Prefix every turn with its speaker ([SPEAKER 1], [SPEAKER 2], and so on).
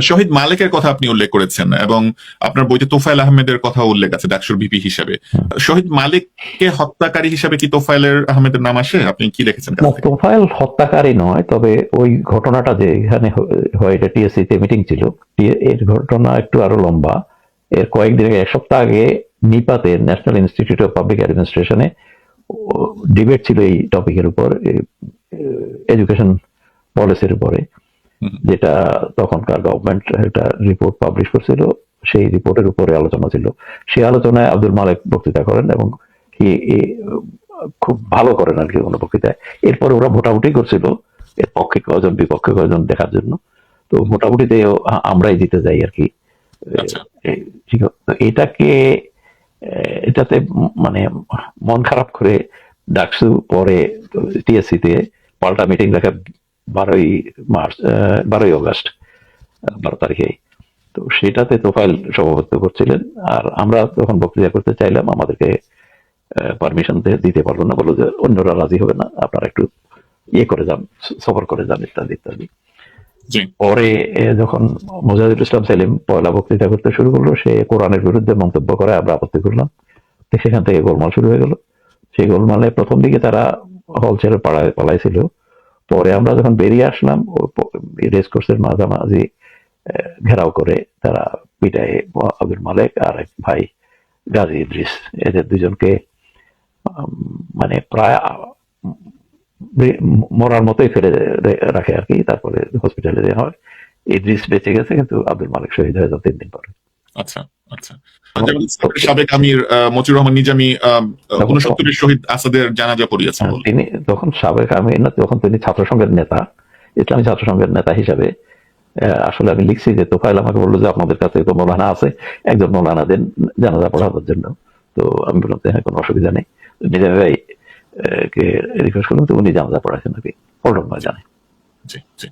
[SPEAKER 1] শহীদ মালেকের কথা আপনি উল্লেখ করেছেন এবং আপনার বইতে তোফায়েল আহমেদের কথা উল্লেখ আছে ডাকসুর ভিপি হিসেবে। শহীদ মালিককে হত্যাকারী হিসেবে কি তোফায়েল আহমেদের নাম আসে? আপনি কি লিখেছেন?
[SPEAKER 2] তোফায়েল হত্যাকারী নয়, তবে ওই ঘটনাটা যে এখানে হয় এটা টিএসসি তে মিটিং ছিল, এর ঘটনা একটু আরো লম্বা। এর কয়েকদিন আগে, এক সপ্তাহ আগে নিপাতে ন্যাশনাল ইনস্টিটিউট অফ পাবলিক অ্যাডমিনিস্ট্রেশনে ডিবেট ছিল এই টপিকের উপর, এডুকেশন পলিসির উপরে, যেটা তখনকার গভর্নমেন্ট একটা রিপোর্ট পাবলিশ করছিল। সেই রিপোর্টের উপরে আলোচনা ছিল। সেই আলোচনায় আব্দুল মালেক বক্তৃতা করেন এবং খুব ভালো করেন আর কি কোনো বক্তৃতায়। এরপরে ওরা ভোটাভুটি করছিল এর পক্ষে কয়জন বিপক্ষে কয়জন দেখার জন্য। তো মোটামুটিতে আমরাই জিতে যাই আর কি। এটাকে এটাতে মানে মন খারাপ করে ডাকসু পরে টিএসসি তে পাল্টা মিটিং রাখা 12ই অগস্ট, 12 তারিখে। তো সেটাতে তোফায়েল সভাপতিত্ব করছিলেন, আর আমরা তখন বক্তৃতা করতে চাইলাম, আমাদেরকে পারমিশন দিতে পারলো না, বললো যে অন্যরা রাজি হবে না, আপনারা একটু করে যান, সফর করে যান, ইত্যাদি ইত্যাদি। পরে যখন মুজাহিদুল ইসলাম সেলিম পয়লা বক্তৃতা করতে শুরু করলো, সে কোরআনের বিরুদ্ধে মন্তব্য করে, আমরা আপত্তি করলাম। সেখান থেকে গোলমাল শুরু হয়ে গেল। সেই গোলমালে প্রথম দিকে তারা হল ছেড়ে পালাইছিল। পরে আমরা যখন বেরিয়ে আসলাম, রেস কোর্সের মাঝামাঝি ঘেরাও করে তারা পিটায় আব্দুল মালেক আর এক ভাই গাজী ইদ্রিস, এদের দুজনকে মানে প্রায় মরার মতোই ফেলে রাখে আর কি। তারপরে হসপিটালে দেওয়া হয়। ইদ্রিস বেঁচে গেছে, কিন্তু আব্দুল মালেক শহীদ হয়ে যান 3 দিন পরে।
[SPEAKER 1] আচ্ছা আচ্ছা। সাবেক আমির মতিউর রহমান নিজামী 69 শহীদ আসাদের জানাজা পড়িয়েছেন।
[SPEAKER 2] তিনি তখন সাবেক আমির না, তখন তিনি ছাত্র সংঘের নেতা, ইসলামী ছাত্র সংঘের নেতা হিসাবে। আসলে আমি লিখছি যে তোফায়েল আমাকে বললো যে আপনাদের কাছে তো মৌলানা আছে, একজন মৌলানা দেন জানাজা পড়াবার জন্য। তো আমি বললাম হ্যাঁ, কোনো অসুবিধা নেই। নিজামী ভাই কে রিকোয়েস্ট করলাম, তো উনি জানাজা পড়াচ্ছেন আর কি, পল্টন জানে।
[SPEAKER 1] জি জি।